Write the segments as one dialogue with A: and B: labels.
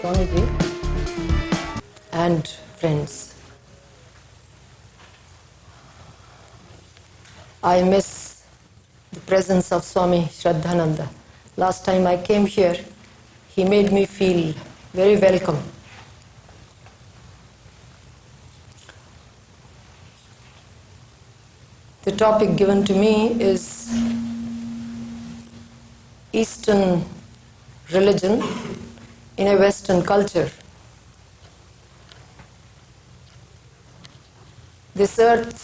A: Swamiji and friends. I miss the presence of Swami Shraddhananda. Last time I came here, he made me feel very welcome. The topic given to me is Eastern religion in a Western culture. This earth,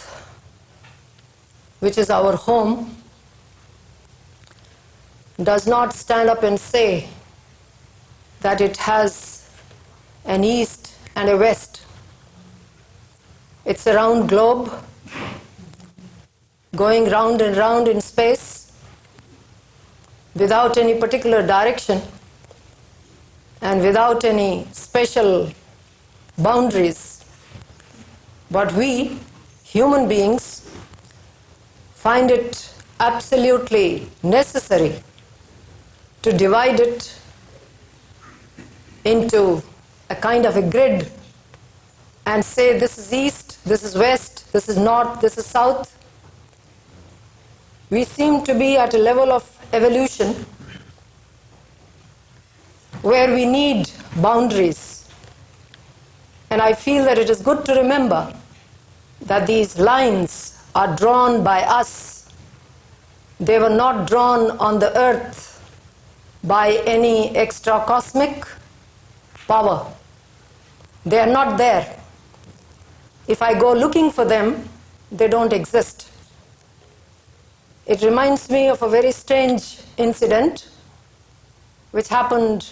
A: which is our home, does not stand up and say that it has an east and a west. It's a round globe going round and round in space without any particular direction and without any special boundaries. But we, human beings, find it absolutely necessary to divide it into a kind of a grid and say this is east, this is west, this is north, this is south. We seem to be at a level of evolution where we need boundaries. And I feel that it is good to remember that these lines are drawn by us. They were not drawn on the earth by any extra cosmic power. They are not there. If I go looking for them, they don't exist. It reminds me of a very strange incident which happened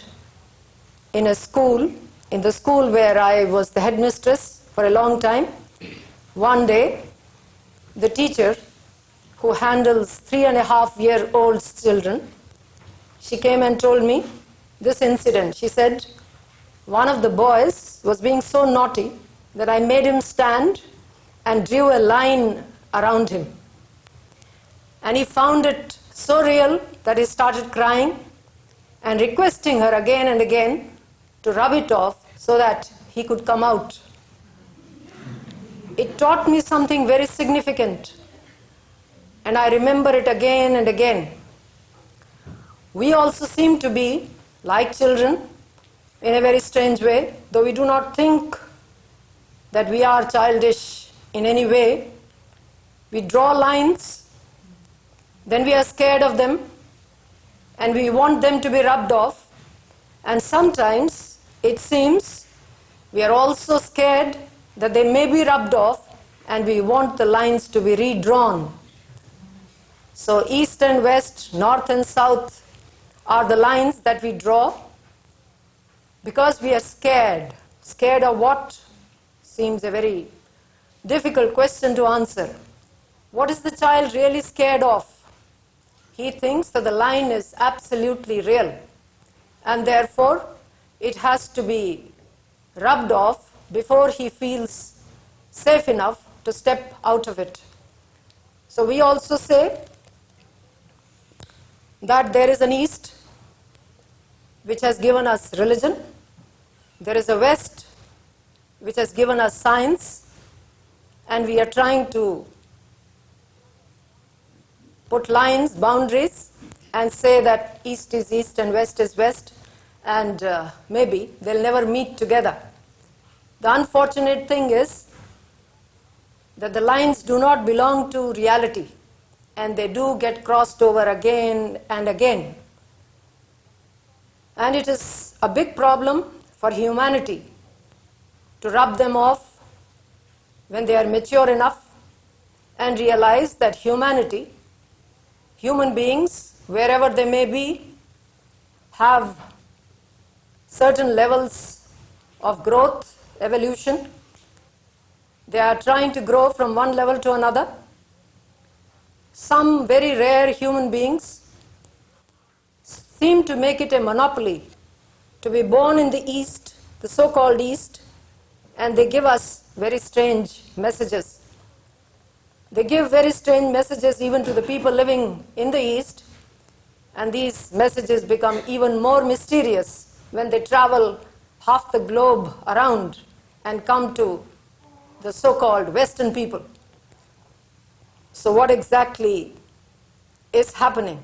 A: in a school, in the school where I was the headmistress for a long time. One day, the teacher who handles 3.5-year-old children, she came and told me this incident. She said, one of the boys was being so naughty that I made him stand and drew a line around him. And he found it so real that he started crying and requesting her again and again to rub it off so that he could come out. It taught me something very significant, and I remember it again and again. We also seem to be like children in a very strange way, though we do not think that we are childish in any way. We draw lines, then we are scared of them, and we want them to be rubbed off. And sometimes it seems we are also scared that they may be rubbed off, and we want the lines to be redrawn. So east and west, north and south are the lines that we draw because we are scared. Scared of what? Seems a very difficult question to answer. What is the child really scared of? He thinks that the line is absolutely real, and therefore it has to be rubbed off before he feels safe enough to step out of it. So we also say that there is an east which has given us religion, there is a west which has given us science, and we are trying to put lines, boundaries, and say that east is east and west is west, and maybe they'll never meet together. The unfortunate thing is that the lines do not belong to reality, and they do get crossed over again and again. And it is a big problem for humanity to rub them off when they are mature enough and realize that human beings, wherever they may be, have certain levels of growth, evolution. They are trying to grow from one level to another. Some very rare human beings seem to make it a monopoly to be born in the East, the so-called East, and they give us very strange messages. They give very strange messages even to the people living in the East, and these messages become even more mysterious when they travel half the globe around and come to the so-called Western people. So what exactly is happening?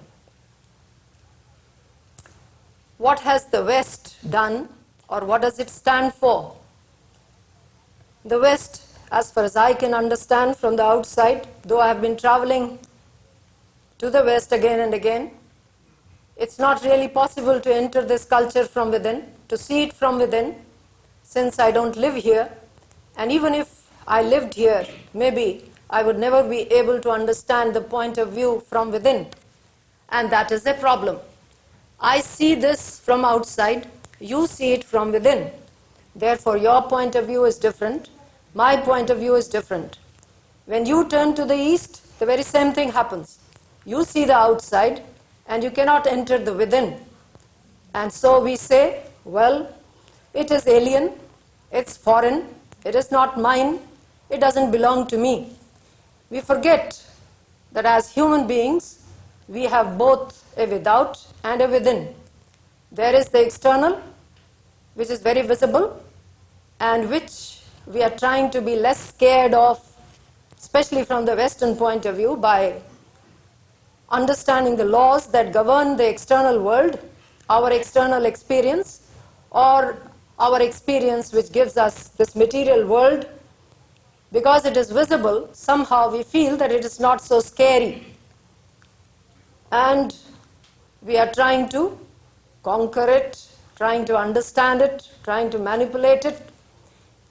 A: What has the West done, or what does it stand for? The West, as far as I can understand from the outside, though I have been traveling to the West again and again, it's not really possible to enter this culture from within, to see it from within, since I don't live here. And even if I lived here, maybe I would never be able to understand the point of view from within. And that is a problem. I see this from outside, you see it from within. Therefore, your point of view is different, my point of view is different. When you turn to the East, the very same thing happens. You see the outside, and you cannot enter the within. And so we say, well, it is alien, it's foreign, it is not mine, it doesn't belong to me. We forget that as human beings, we have both a without and a within. There is the external, which is very visible, and which we are trying to be less scared of, especially from the Western point of view, by understanding the laws that govern the external world, our external experience, or our experience which gives us this material world. Because it is visible, somehow we feel that it is not so scary. And we are trying to conquer it, trying to understand it, trying to manipulate it,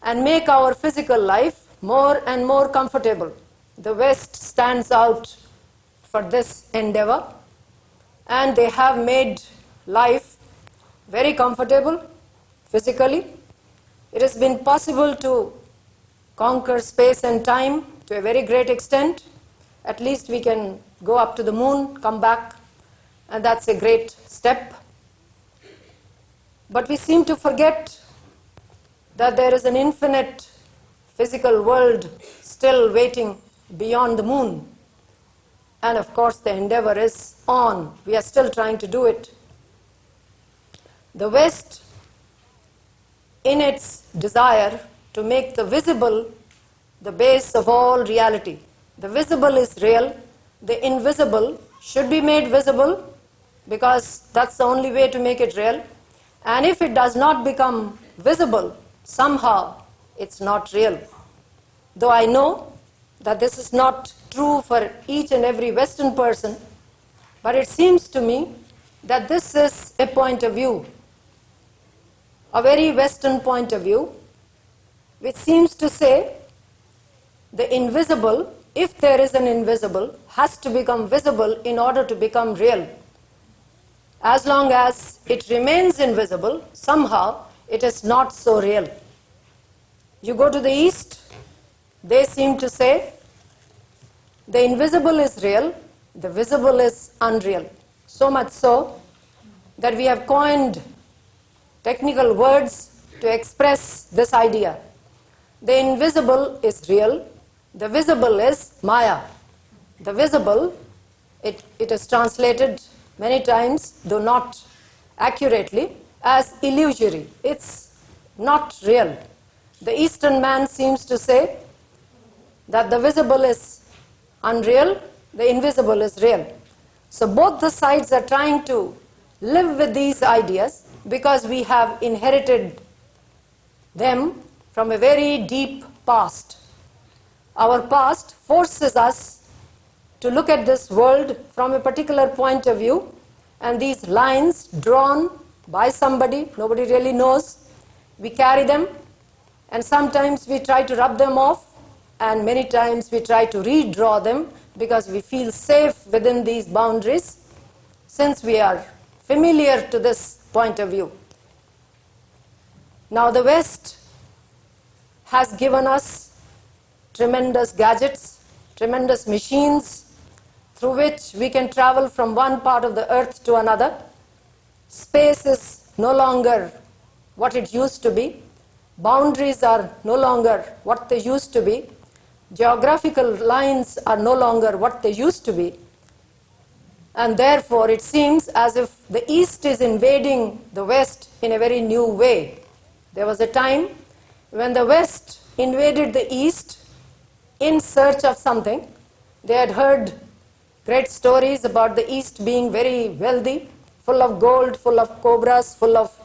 A: and make our physical life more and more comfortable. The West stands out for this endeavor, and they have made life very comfortable physically. It has been possible to conquer space and time to a very great extent. At least we can go up to the moon, come back, and that's a great step. But we seem to forget that there is an infinite physical world still waiting beyond the moon. And of course, the endeavor is on. We are still trying to do it. The West, in its desire to make the visible the base of all reality. The visible is real. The invisible should be made visible, because that's the only way to make it real. And if it does not become visible, somehow it's not real. Though I know that this is not true for each and every Western person, but it seems to me that this is a point of view, a very Western point of view, which seems to say the invisible, if there is an invisible, has to become visible in order to become real. As long as it remains invisible, somehow it is not so real. You go to the East, they seem to say the invisible is real, the visible is unreal. So much so that we have coined technical words to express this idea. The invisible is real, the visible is Maya. The visible, it is translated many times, though not accurately, as illusory. It's not real. The Eastern man seems to say that the visible is unreal, the invisible is real. So both the sides are trying to live with these ideas because we have inherited them from a very deep past. Our past forces us to look at this world from a particular point of view, and these lines drawn by somebody, nobody really knows, we carry them, and sometimes we try to rub them off, and many times we try to redraw them because we feel safe within these boundaries since we are familiar to this point of view. Now the West has given us tremendous gadgets, tremendous machines through which we can travel from one part of the earth to another. Space is no longer what it used to be. Boundaries are no longer what they used to be. Geographical lines are no longer what they used to be. And therefore, it seems as if the East is invading the West in a very new way. There was a time when the West invaded the East in search of something. They had heard great stories about the East being very wealthy, full of gold, full of cobras, full of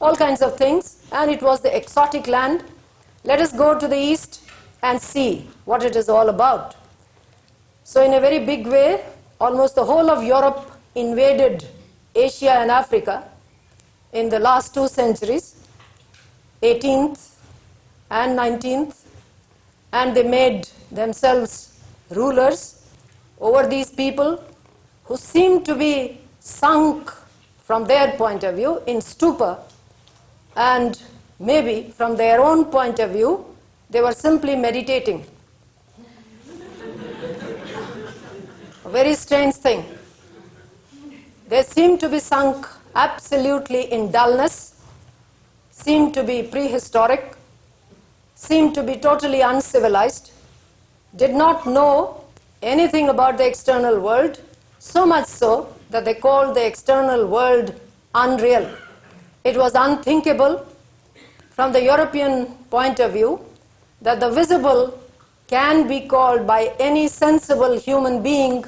A: all kinds of things, and it was the exotic land. Let us go to the East and see what it is all about. So in a very big way, almost the whole of Europe invaded Asia and Africa in the last 2 centuries, 18th and 19th, and they made themselves rulers over these people who seemed to be sunk from their point of view in stupor, and maybe from their own point of view they were simply meditating. A very strange thing. They seemed to be sunk absolutely in dullness, seemed to be prehistoric, seemed to be totally uncivilized, did not know anything about the external world, so much so that they called the external world unreal. It was unthinkable from the European point of view that the visible can be called by any sensible human being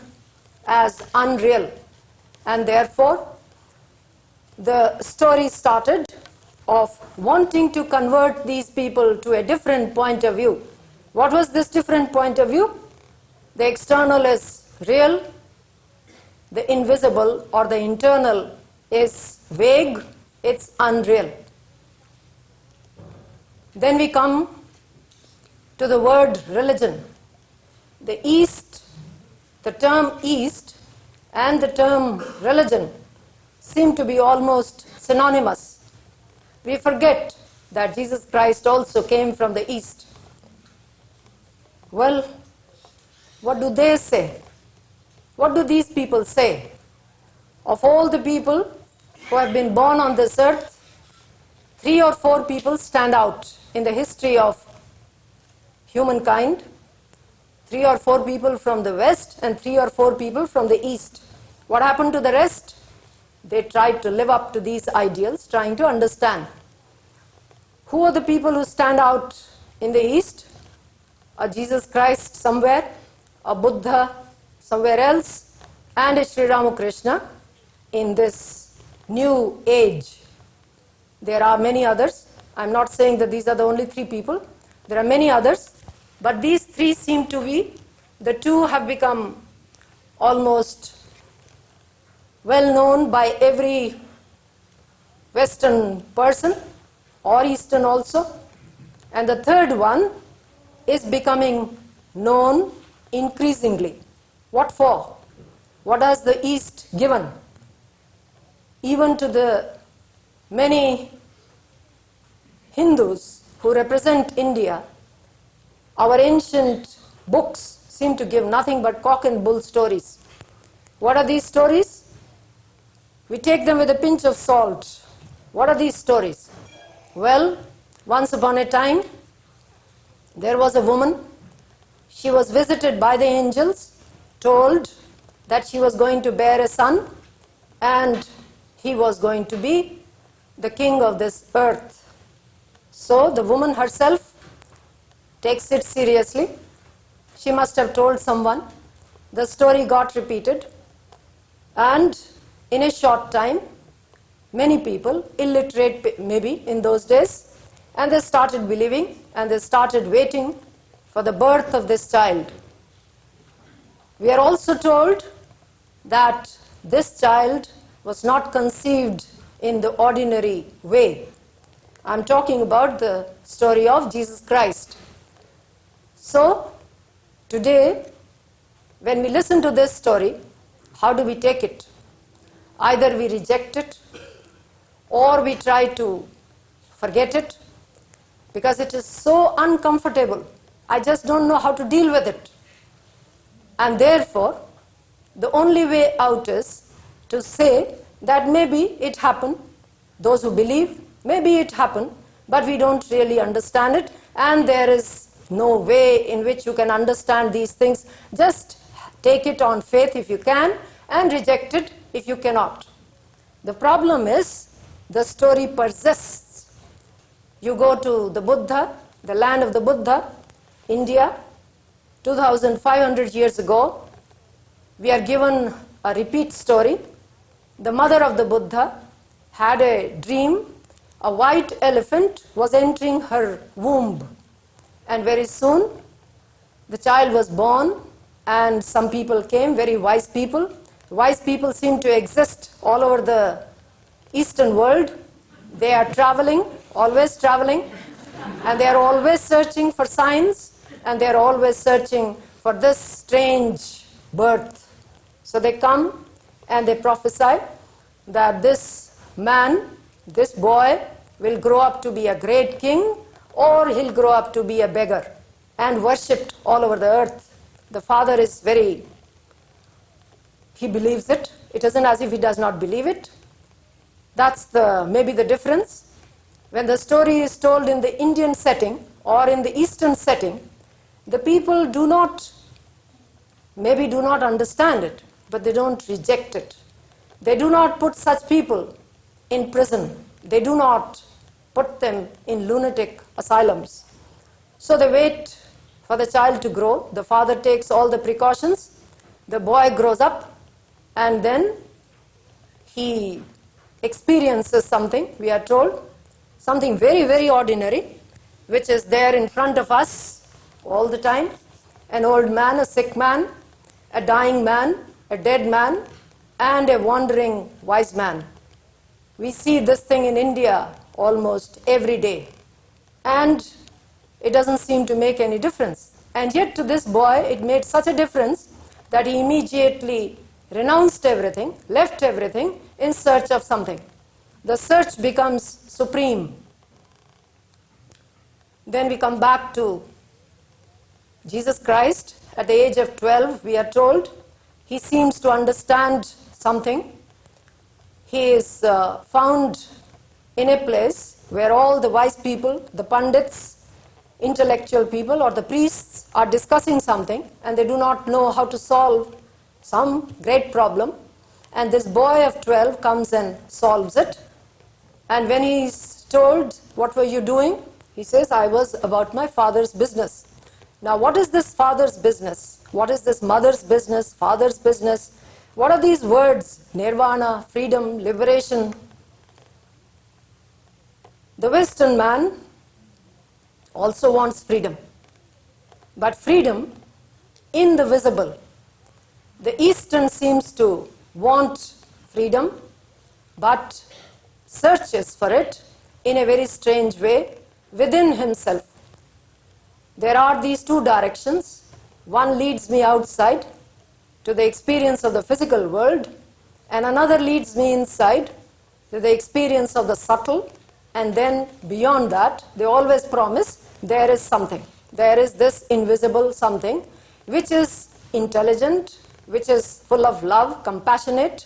A: as unreal. And therefore, the story started of wanting to convert these people to a different point of view. What was this different point of view? The external is real, the invisible or the internal is vague, it's unreal. Then we come to the word religion. The East, the term East and the term religion seem to be almost synonymous. We forget that Jesus Christ also came from the East. Well, what do they say? What do these people say? Of all the people who have been born on this earth, 3 or 4 people stand out in the history of humankind. 3 or 4 people from the West and 3 or 4 people from the East. What happened to the rest? They tried to live up to these ideals, trying to understand. Who are the people who stand out in the East? A Jesus Christ somewhere, a Buddha somewhere else, and a Sri Ramakrishna in this new age. There are many others. I'm not saying that these are the only 3 people. There are many others. But these 3 seem to be, the 2 have become almost well known by every Western person, or Eastern also. And the 3rd one is becoming known increasingly. What for? What has the East given? Even to the many Hindus who represent India, our ancient books seem to give nothing but cock and bull stories. What are these stories? We take them with a pinch of salt. What are these stories? Well, once upon a time, there was a woman. She was visited by the angels, told that she was going to bear a son, and he was going to be the king of this earth. So the woman herself takes it seriously. She must have told someone. The story got repeated, and in a short time, many people, illiterate maybe in those days, and they started believing, and they started waiting for the birth of this child. We are also told that this child was not conceived in the ordinary way. I'm talking about the story of Jesus Christ. So, today, when we listen to this story, how do we take it? Either we reject it, or we try to forget it, because it is so uncomfortable. I just don't know how to deal with it. And therefore, the only way out is to say that maybe it happened. Those who believe, maybe it happened, but we don't really understand it, and there is no way in which you can understand these things. Just take it on faith if you can, and reject it if you cannot. The problem is, the story persists. You go to the Buddha, the land of the Buddha, India, 2,500 years ago, we are given a repeat story. The mother of the Buddha had a dream. A white elephant was entering her womb. And very soon, the child was born, and some people came, very wise people. Wise people seem to exist all over the Eastern world. They are traveling, always traveling, and they are always searching for signs, and they are always searching for this strange birth. So they come and they prophesy that this man, this boy, will grow up to be a great king, or he'll grow up to be a beggar and worshipped all over the earth. The father is he believes it. It isn't as if he does not believe it. That's maybe the difference. When the story is told in the Indian setting or in the Eastern setting, the people maybe do not understand it, but they don't reject it. They do not put such people in prison. They do not put them in lunatic asylums. So they wait for the child to grow. The father takes all the precautions. The boy grows up, and then he experiences something, we are told, something very, very ordinary, which is there in front of us all the time. An old man, a sick man, a dying man, a dead man, and a wandering wise man. We see this thing in India almost every day. And it doesn't seem to make any difference. And yet to this boy, it made such a difference that he immediately renounced everything, left everything in search of something. The search becomes supreme. Then we come back to Jesus Christ. At the age of 12, we are told, he seems to understand something. He is found in a place where all the wise people, the pandits, intellectual people, or the priests are discussing something, and they do not know how to solve some great problem. And this boy of 12 comes and solves it. And when he is told, what were you doing? He says, I was about my father's business. Now, what is this father's business? What is this mother's business, father's business? What are these words? Nirvana, freedom, liberation. The Western man also wants freedom. But freedom in the visible. The Eastern seems to want freedom, but searches for it in a very strange way within himself. There are these two directions. One leads me outside to the experience of the physical world, and another leads me inside to the experience of the subtle, and then beyond that, they always promise there is something. There is this invisible something which is intelligent, which is full of love, compassionate.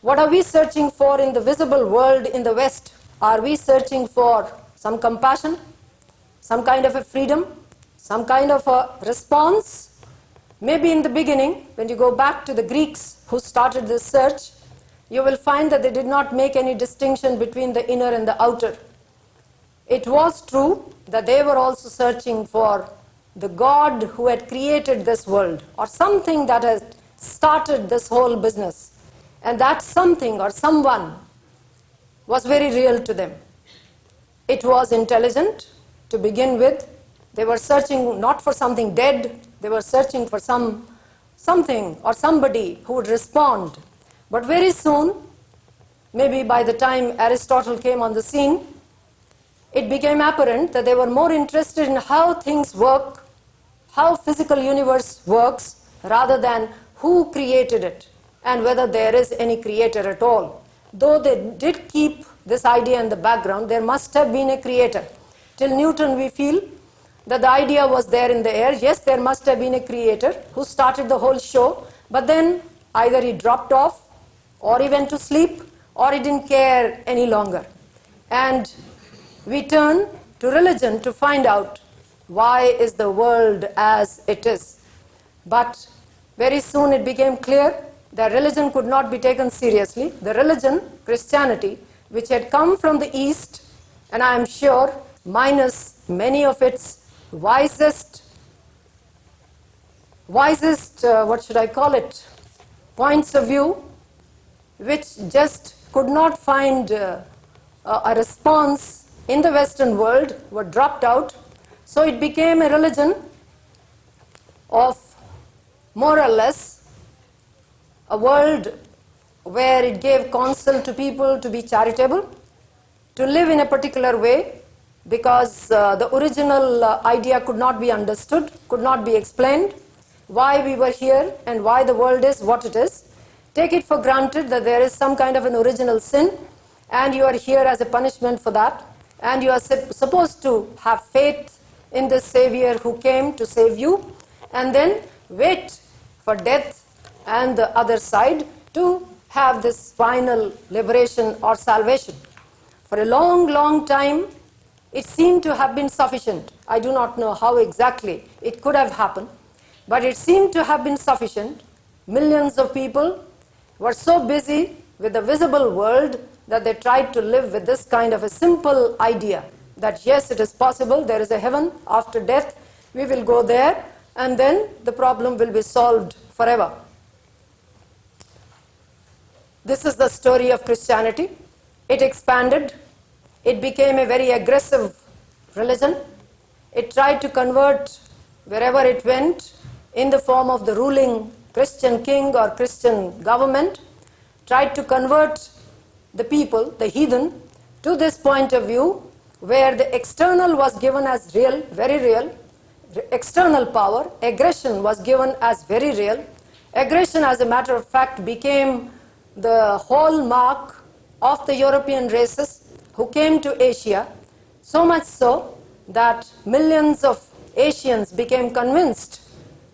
A: What are we searching for in the visible world in the West? Are we searching for some compassion, some kind of a freedom, some kind of a response? Maybe in the beginning, when you go back to the Greeks who started this search, you will find that they did not make any distinction between the inner and the outer. It was true that they were also searching for the God who had created this world, or something that has started this whole business. And that something or someone was very real to them. It was intelligent to begin with. They were searching not for something dead, they were searching for something or somebody who would respond. But very soon, maybe by the time Aristotle came on the scene, it became apparent that they were more interested in how things work, how physical universe works, rather than who created it and whether there is any creator at all. Though they did keep this idea in the background, there must have been a creator. Till Newton, we feel that the idea was there in the air. Yes, there must have been a creator who started the whole show, but then either he dropped off, or he went to sleep, or he didn't care any longer. And we turn to religion to find out why is the world as it is. But very soon it became clear that religion could not be taken seriously. The religion, Christianity, which had come from the East and I am sure minus many of its wisest, what should I call it, points of view, which just could not find a response in the Western world, were dropped out. So it became a religion of more or less a world where it gave counsel to people to be charitable, to live in a particular way, because the original idea could not be understood, could not be explained, why we were here and why the world is what it is. Take it for granted that there is some kind of an original sin, and you are here as a punishment for that, and you are supposed to have faith in this Savior who came to save you, and then wait for death and the other side to have this final liberation or salvation. For a long, long time, it seemed to have been sufficient. I do not know how exactly it could have happened, but it seemed to have been sufficient. Millions of people were so busy with the visible world that they tried to live with this kind of a simple idea that yes, it is possible, there is a heaven after death, we will go there, and then the problem will be solved forever. This is the story of Christianity. It expanded. It became a very aggressive religion. It tried to convert wherever it went in the form of the ruling Christian king or Christian government, tried to convert the people, the heathen, to this point of view where the external was given as real, very real, external power, aggression was given as very real. Aggression, as a matter of fact, became the hallmark of the European races who came to Asia, so much so that millions of Asians became convinced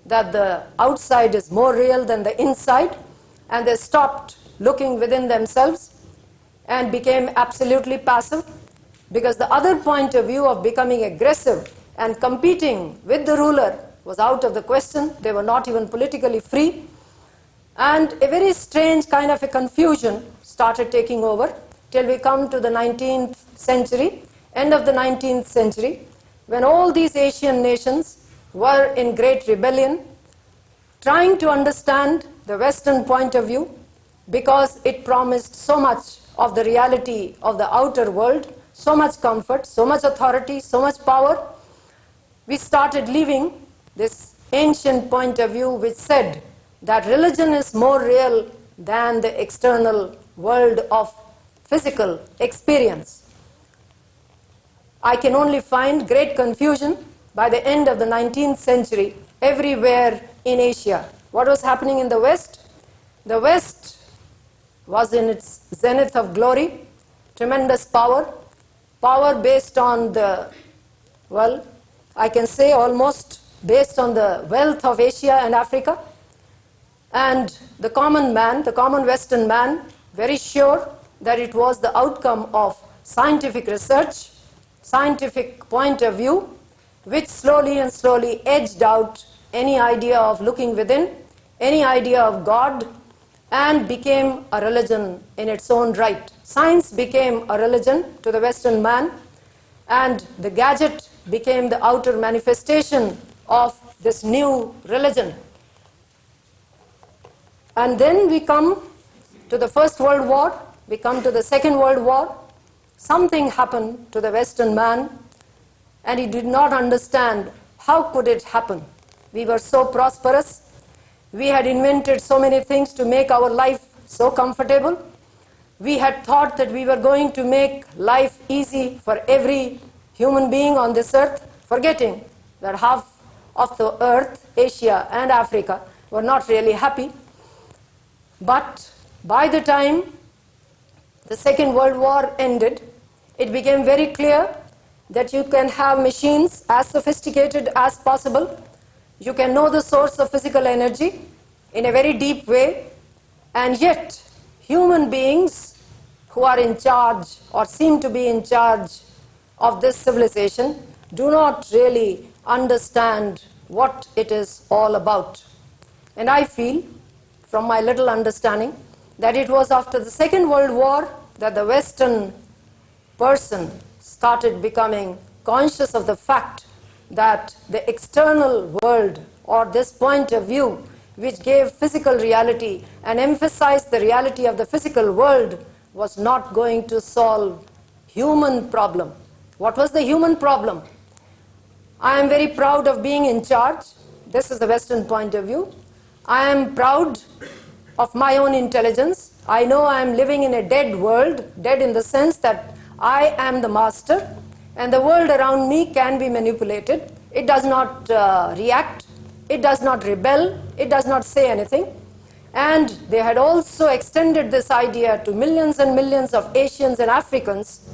A: that the outside is more real than the inside, and they stopped looking within themselves and became absolutely passive, because the other point of view of becoming aggressive and competing with the ruler was out of the question. They were not even politically free. And a very strange kind of a confusion started taking over till we come to the 19th century, end of the 19th century, when all these Asian nations were in great rebellion, trying to understand the Western point of view because it promised so much of the reality of the outer world, so much comfort, so much authority, so much power. We started leaving this ancient point of view which said that religion is more real than the external world of physical experience. I can only find great confusion by the end of the 19th century everywhere in Asia. What was happening in the West? The West was in its zenith of glory, tremendous power, power based on the, well, I can say almost based on the wealth of Asia and Africa. And the common man, the common Western man, very sure that it was the outcome of scientific research, scientific point of view, which slowly and slowly edged out any idea of looking within, any idea of God, and became a religion in its own right. Science became a religion to the Western man, and the gadget became the outer manifestation of this new religion. And then we come to the First World War, we come to the Second World War. Something happened to the Western man, and he did not understand how could it happen. We were so prosperous. We had invented so many things to make our life so comfortable. We had thought that we were going to make life easy for every human being on this earth, forgetting that half of the earth, Asia and Africa, were not really happy. But by the time the Second World War ended, it became very clear that you can have machines as sophisticated as possible. You can know the source of physical energy in a very deep way, and yet human beings who are in charge or seem to be in charge of this civilization do not really understand what it is all about. And I feel, from my little understanding, that it was after the Second World War that the Western person started becoming conscious of the fact that the external world, or this point of view which gave physical reality and emphasized the reality of the physical world, was not going to solve human problem. What was the human problem? I am very proud of being in charge. This is the Western point of view. I am proud of my own intelligence. I know I am living in a dead world, dead in the sense that I am the master, and the world around me can be manipulated. It does not react, it does not rebel, it does not say anything. And they had also extended this idea to millions and millions of Asians and Africans,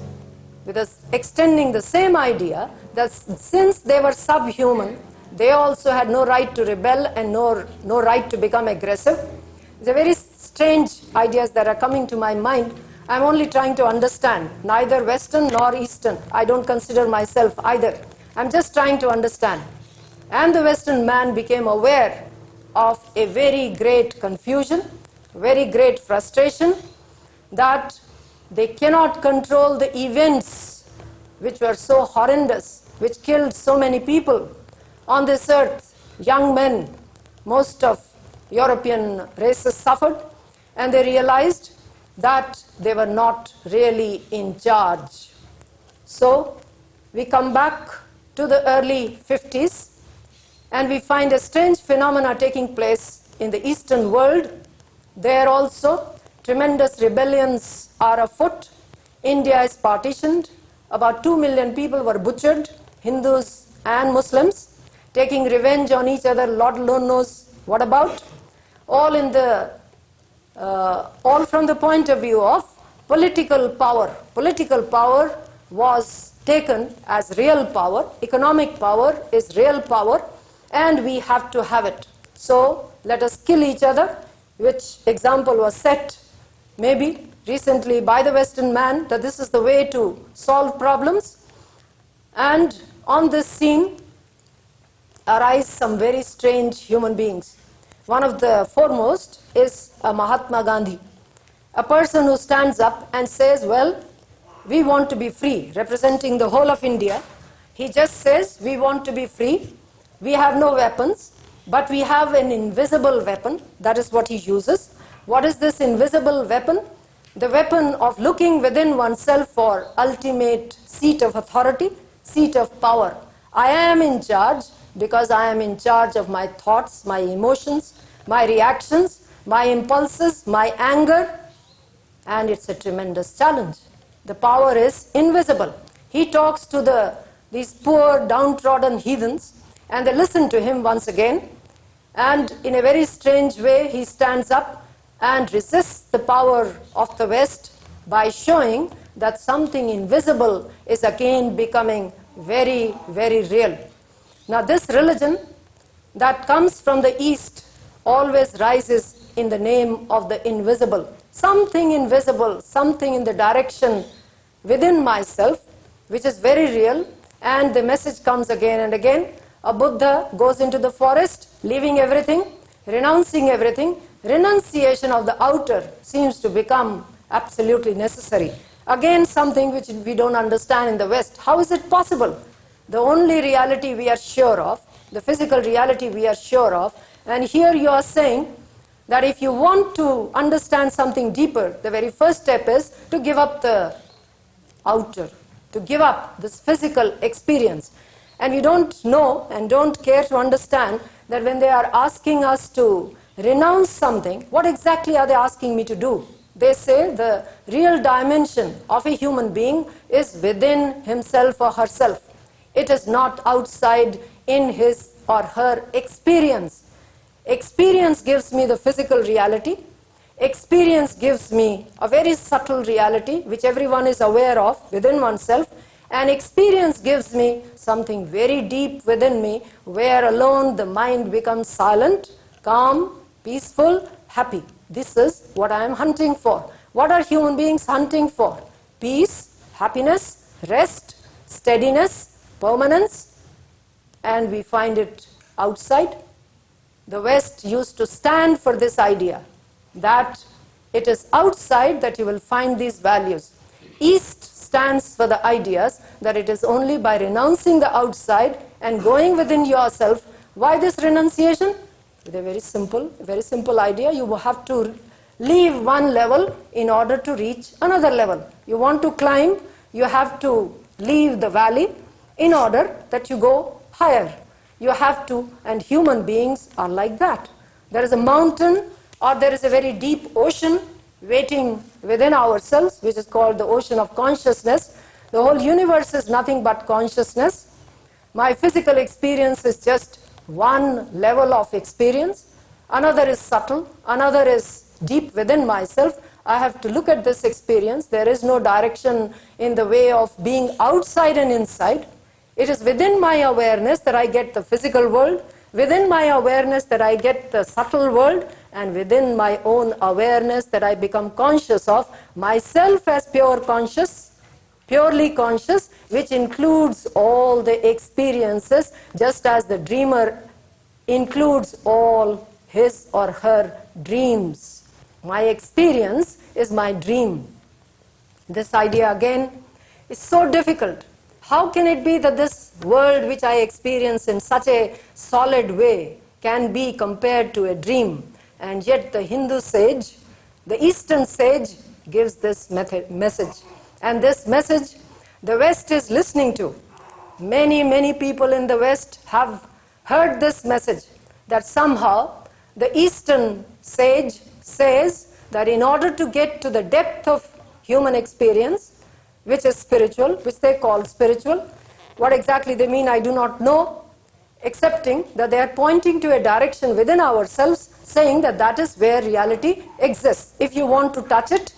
A: with us extending the same idea that since they were subhuman, they also had no right to rebel and no right to become aggressive. It's a very strange ideas that are coming to my mind. I'm only trying to understand, neither Western nor Eastern. I don't consider myself either. I'm just trying to understand. And the Western man became aware of a very great confusion, very great frustration, that they cannot control the events which were so horrendous, which killed so many people on this earth. Young men, most of European races suffered, and they realized that they were not really in charge. So we come back to the early 50s, and we find a strange phenomena taking place in the Eastern world. There also tremendous rebellions are afoot. India is partitioned. About 2 million people were butchered, Hindus and Muslims, taking revenge on each other. Lord alone knows what about. All from the point of view of political power. Political power was taken as real power. Economic power is real power, and we have to have it. So let us kill each other, which example was set maybe recently by the Western man, that this is the way to solve problems. And on this scene arise some very strange human beings. One of the foremost is a Mahatma Gandhi, a person who stands up and says, well, we want to be free, representing the whole of India. He just says, we want to be free. We have no weapons, but we have an invisible weapon. That is what he uses. What is this invisible weapon? The weapon of looking within oneself for ultimate seat of authority, seat of power. I am in charge because I am in charge of my thoughts, my emotions, my reactions, my impulses, my anger, and it's a tremendous challenge. The power is invisible. He talks to these poor, downtrodden heathens, and they listen to him once again, and in a very strange way he stands up and resists the power of the West by showing that something invisible is again becoming very, very real. Now this religion that comes from the East always rises in the name of the invisible. Something invisible, something in the direction within myself, which is very real, and the message comes again and again. A Buddha goes into the forest, leaving everything, renouncing everything. Renunciation of the outer seems to become absolutely necessary. Again, something which we don't understand in the West. How is it possible? The only reality we are sure of, the physical reality we are sure of, and here you are saying that if you want to understand something deeper, the very first step is to give up the outer, to give up this physical experience. And we don't know and don't care to understand that when they are asking us to renounce something, what exactly are they asking me to do? They say the real dimension of a human being is within himself or herself. It is not outside in his or her experience. Experience gives me the physical reality. Experience gives me a very subtle reality which everyone is aware of within oneself. And experience gives me something very deep within me, where alone the mind becomes silent, calm, peaceful, happy. This is what I am hunting for. What are human beings hunting for? Peace, happiness, rest, steadiness, permanence, and we find it outside. The West used to stand for this idea that it is outside that you will find these values. East stands for the ideas that it is only by renouncing the outside and going within yourself. Why this renunciation? With a very simple idea. You have to leave one level in order to reach another level. You want to climb, you have to leave the valley in order that you go higher. You have to, and human beings are like that. There is a mountain or there is a very deep ocean waiting within ourselves, which is called the ocean of consciousness. The whole universe is nothing but consciousness. My physical experience is just one level of experience. Another is subtle, another is deep within myself. I have to look at this experience. There is no direction in the way of being outside and inside. It is within my awareness that I get the physical world, within my awareness that I get the subtle world, and within my own awareness that I become conscious of myself as pure conscious, purely conscious, which includes all the experiences, just as the dreamer includes all his or her dreams. My experience is my dream. This idea again is so difficult. How can it be that this world which I experience in such a solid way can be compared to a dream? And yet the Hindu sage, the Eastern sage, gives this message. And this message the West is listening to. Many people in the West have heard this message, that somehow the Eastern sage says that in order to get to the depth of human experience, which is spiritual, which they call spiritual, what exactly they mean I do not know, excepting that they are pointing to a direction within ourselves, saying that that is where reality exists. If you want to touch it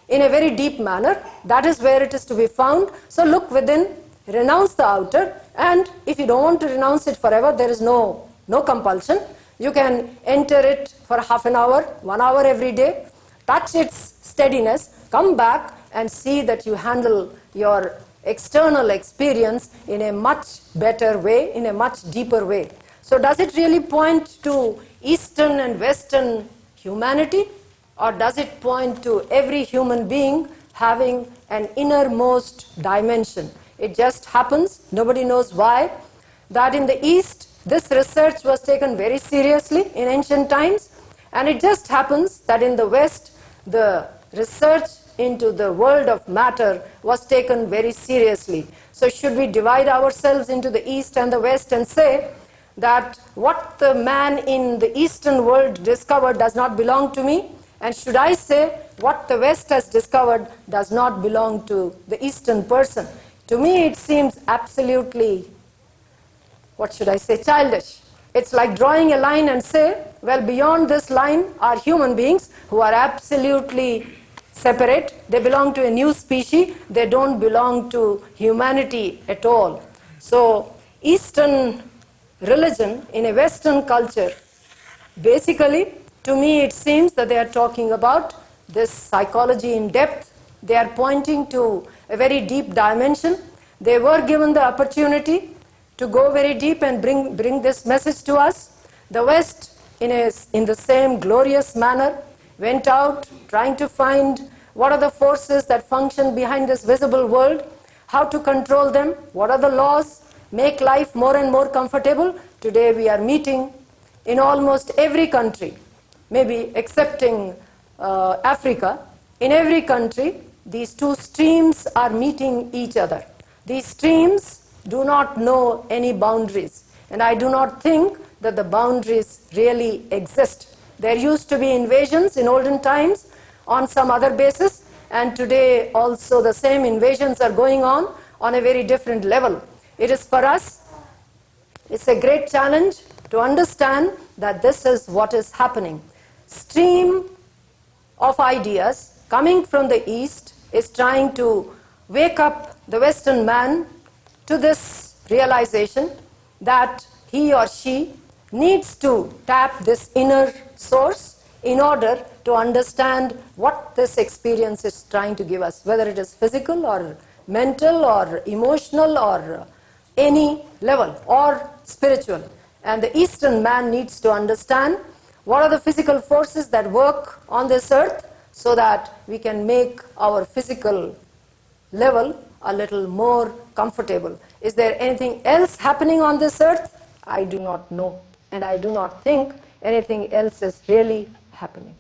A: in a very deep manner, that is where it is to be found. So look within, renounce the outer, and if you don't want to renounce it forever, there is no compulsion. You can enter it for half an hour, 1 hour every day, touch its steadiness, come back and see that you handle your external experience in a much better way, in a much deeper way. So does it really point to Eastern and Western humanity, or does it point to every human being having an innermost dimension? It just happens, nobody knows why, that in the East this research was taken very seriously in ancient times, and it just happens that in the West the research into the world of matter was taken very seriously. So should we divide ourselves into the East and the West and say that what the man in the Eastern world discovered does not belong to me? And should I say what the West has discovered does not belong to the Eastern person? To me it seems absolutely, what should I say, childish. It's like drawing a line and say, well, beyond this line are human beings who are absolutely separate. They belong to a new species. They don't belong to humanity at all. So Eastern religion in a Western culture, basically, to me it seems that they are talking about this psychology in depth. They are pointing to a very deep dimension. They were given the opportunity to go very deep and bring this message to us. The West, in the same glorious manner, went out trying to find what are the forces that function behind this visible world, how to control them, what are the laws, make life more and more comfortable. Today we are meeting in almost every country, maybe excepting Africa. In every country, these two streams are meeting each other. These streams do not know any boundaries, and I do not think that the boundaries really exist. There used to be invasions in olden times on some other basis, and today also the same invasions are going on a very different level. It is for us, it's a great challenge to understand that this is what is happening. Stream of ideas coming from the East is trying to wake up the Western man to this realization that he or she needs to tap this inner source in order to understand what this experience is trying to give us, whether it is physical or mental or emotional or any level or spiritual. And the Eastern man needs to understand what are the physical forces that work on this earth so that we can make our physical level a little more comfortable. Is there anything else happening on this earth? I do not know, and I do not think anything else is really happening.